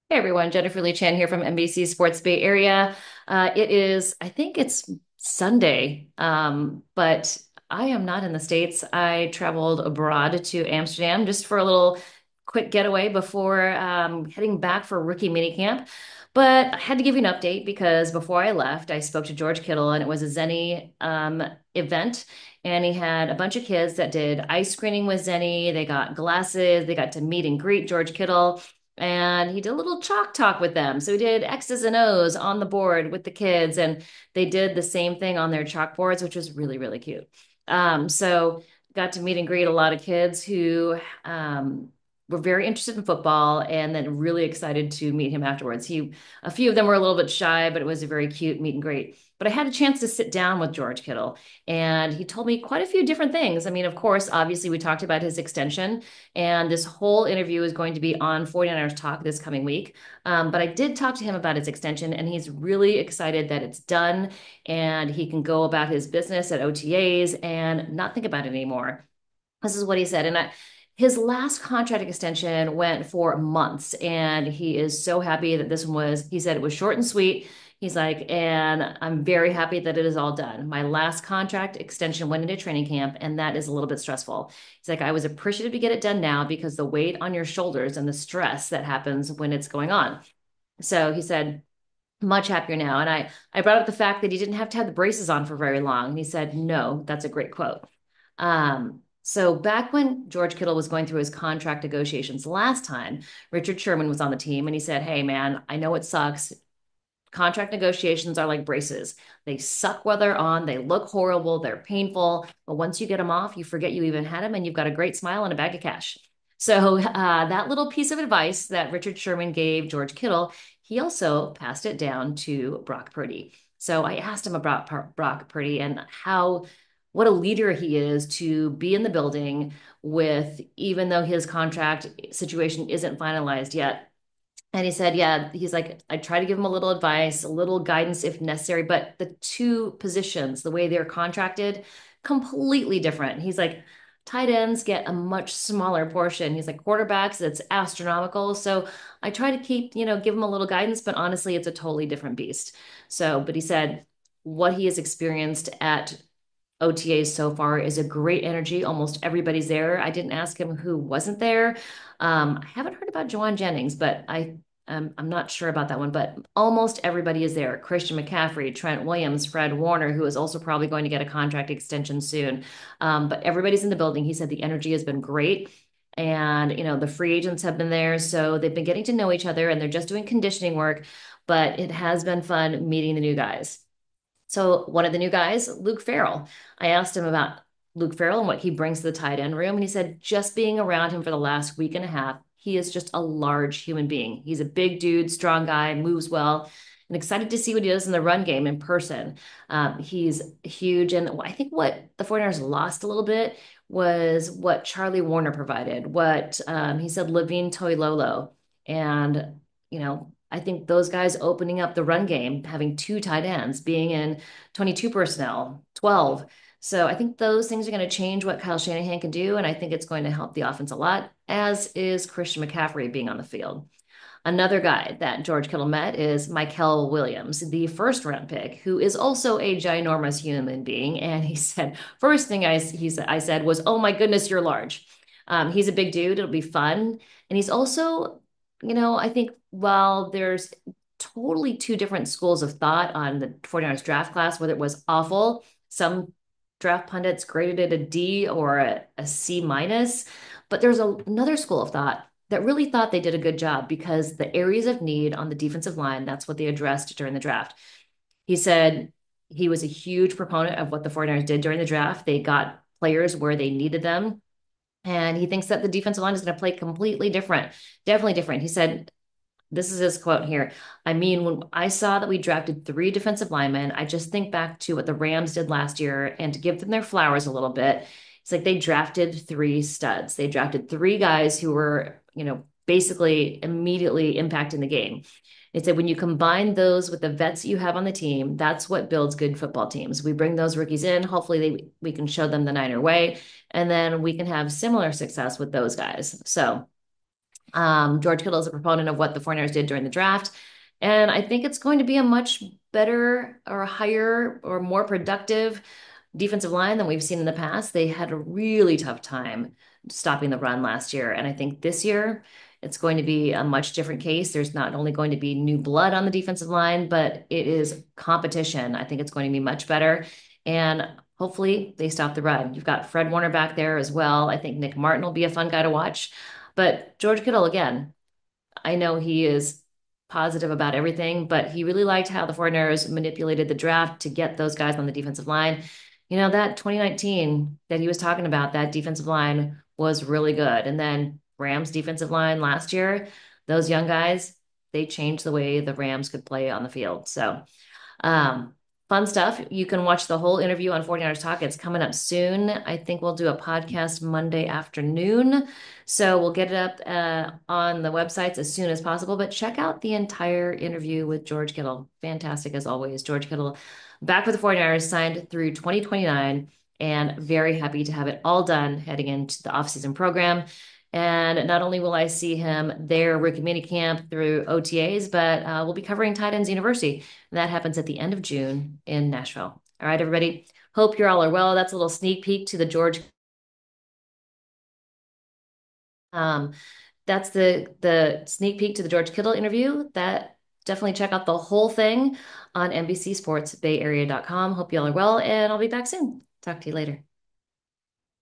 Hey everyone, Jennifer Lee Chan here from NBC Sports Bay Area. I think it's Sunday, but I am not in the States. I traveled abroad to Amsterdam just for a little quick getaway before heading back for rookie minicamp. But I had to give you an update because before I left, I spoke to George Kittle and it was a Zenni event. And he had a bunch of kids that did ice screening with Zenni. They got glasses, they got to meet and greet George Kittle. And he did a little chalk talk with them. So he did X's and O's on the board with the kids, and they did the same thing on their chalkboards, which was really, really cute. So got to meet and greet a lot of kids who were very interested in football and then really excited to meet him afterwards. A few of them were a little bit shy, but it was a very cute meet and greet. But I had a chance to sit down with George Kittle, and he told me quite a few different things. I mean, of course, obviously, we talked about his extension, and this whole interview is going to be on 49ers Talk this coming week. But I did talk to him about his extension, and he's really excited that it's done and he can go about his business at OTAs and not think about it anymore. This is what he said. His last contract extension went for months, and he is so happy that this one was, he said it was short and sweet. He's like, and I'm very happy that it is all done. My last contract extension went into training camp, and that is a little bit stressful. He's like, I was appreciative to get it done now because the weight on your shoulders and the stress that happens when it's going on. So he said, much happier now. And I brought up the fact that he didn't have to have the braces on for very long. And he said, no, that's a great quote. So back when George Kittle was going through his contract negotiations last time, Richard Sherman was on the team and he said, hey, man, I know it sucks. Contract negotiations are like braces. They suck while they're on, they look horrible, they're painful. But once you get them off, you forget you even had them and you've got a great smile and a bag of cash. So that little piece of advice that Richard Sherman gave George Kittle, he also passed it down to Brock Purdy. So I asked him about Brock Purdy and what a leader he is to be in the building with, even though his contract situation isn't finalized yet. And he said, yeah, he's like, I try to give him a little advice, a little guidance if necessary, but the two positions, the way they're contracted, completely different. He's like, tight ends get a much smaller portion. He's like, quarterbacks, it's astronomical. So I try to give him a little guidance, but honestly, it's a totally different beast. So, but he said, what he has experienced at OTAs so far is a great energy. Almost everybody's there. I didn't ask him who wasn't there. I haven't heard about Joanne Jennings, but I'm not sure about that one. But almost everybody is there. Christian McCaffrey, Trent Williams, Fred Warner, who is also probably going to get a contract extension soon. But everybody's in the building. He said the energy has been great. And, the free agents have been there. So they've been getting to know each other and they're just doing conditioning work. But it has been fun meeting the new guys. So one of the new guys, Luke Farrell, I asked him about Luke Farrell and what he brings to the tight end room. And he said, just being around him for the last week and a half, he is just a large human being. He's a big dude, strong guy, moves well, and excited to see what he does in the run game in person. He's huge. And I think what the 49ers lost a little bit was what Charlie Warner provided, what he said, Levine Toilolo. And, I think those guys opening up the run game, having two tight ends, being in 22 personnel, 12. So I think those things are going to change what Kyle Shanahan can do. And I think it's going to help the offense a lot, as is Christian McCaffrey being on the field. Another guy that George Kittle met is Michael Williams, the first round pick, who is also a ginormous human being. And he said, first thing I said was, oh my goodness, you're large. He's a big dude. It'll be fun. And he's also, I think while there's totally two different schools of thought on the 49ers draft class, whether it was awful, some draft pundits graded it a D or a C minus, but there's another school of thought that really thought they did a good job because the areas of need on the defensive line, that's what they addressed during the draft. He said he was a huge proponent of what the 49ers did during the draft. They got players where they needed them. And he thinks that the defensive line is going to play completely different, definitely different. He said, this is his quote here. I mean, when I saw that we drafted three defensive linemen, I just think back to what the Rams did last year and to give them their flowers a little bit. It's like they drafted three studs. They drafted three guys who were, basically immediately impacting the game. It said when you combine those with the vets you have on the team, that's what builds good football teams. We bring those rookies in. Hopefully we can show them the Niner way, and then we can have similar success with those guys. So George Kittle is a proponent of what the 49ers did during the draft. And I think it's going to be a much better or higher or more productive defensive line than we've seen in the past. They had a really tough time stopping the run last year. And I think this year it's going to be a much different case. There's not only going to be new blood on the defensive line, but it is competition. I think it's going to be much better. And hopefully they stop the run. You've got Fred Warner back there as well. I think Nick Martin will be a fun guy to watch. But George Kittle, again, I know he is positive about everything, but he really liked how the 49ers manipulated the draft to get those guys on the defensive line. You know, that 2019 that he was talking about, that defensive line was really good. And then Rams defensive line last year, those young guys, they changed the way the Rams could play on the field. So um, fun stuff. You can watch the whole interview on 49ers Talk. It's coming up soon. I think we'll do a podcast Monday afternoon. So we'll get it up on the websites as soon as possible. But check out the entire interview with George Kittle. Fantastic as always. George Kittle back with the 49ers, signed through 2029, and very happy to have it all done heading into the offseason program. And not only will I see him there rookie mini camp through OTAs, but we'll be covering Tight Ends University. And that happens at the end of June in Nashville. All right, everybody. Hope you're all are well. That's a little sneak peek to the George. Um, that's the sneak peek to the George Kittle interview. That definitely check out the whole thing on NBCSportsBayArea.com. Hope you all are well, and I'll be back soon. Talk to you later.